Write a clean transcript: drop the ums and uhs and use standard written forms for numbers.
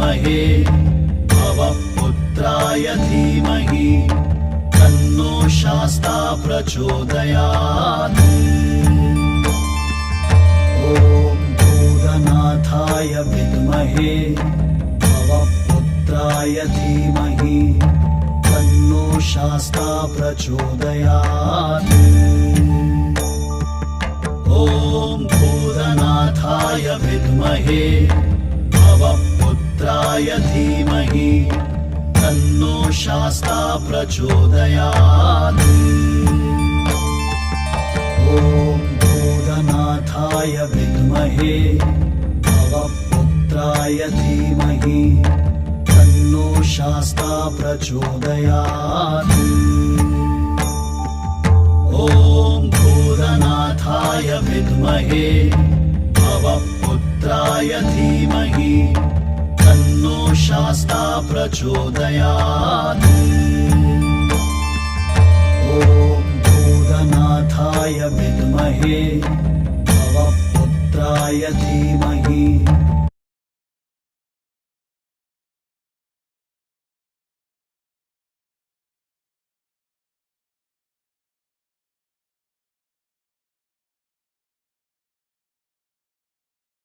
विद्महे भवपुत्राय धीमहि तन्नो शास्ता प्रचोदयात्। ॐ भूतनाथाय विद्महे भवपुत्राय धीमहि तन्नो शास्ता प्रचोदयात्। ॐ भूतनाथाय विद्महे भवपुत्राय धीमहि तन्नो शास्ता प्रचोदयात्। ॐ भूतनाथाय विद्महे भवपुत्राय धीमहि तन्नो शास्ता प्रचोदयात्। ॐ भूतनाथाय विद्महे भवपुत्राय धीमहि तन्नो शास्ता प्रचोदयात्।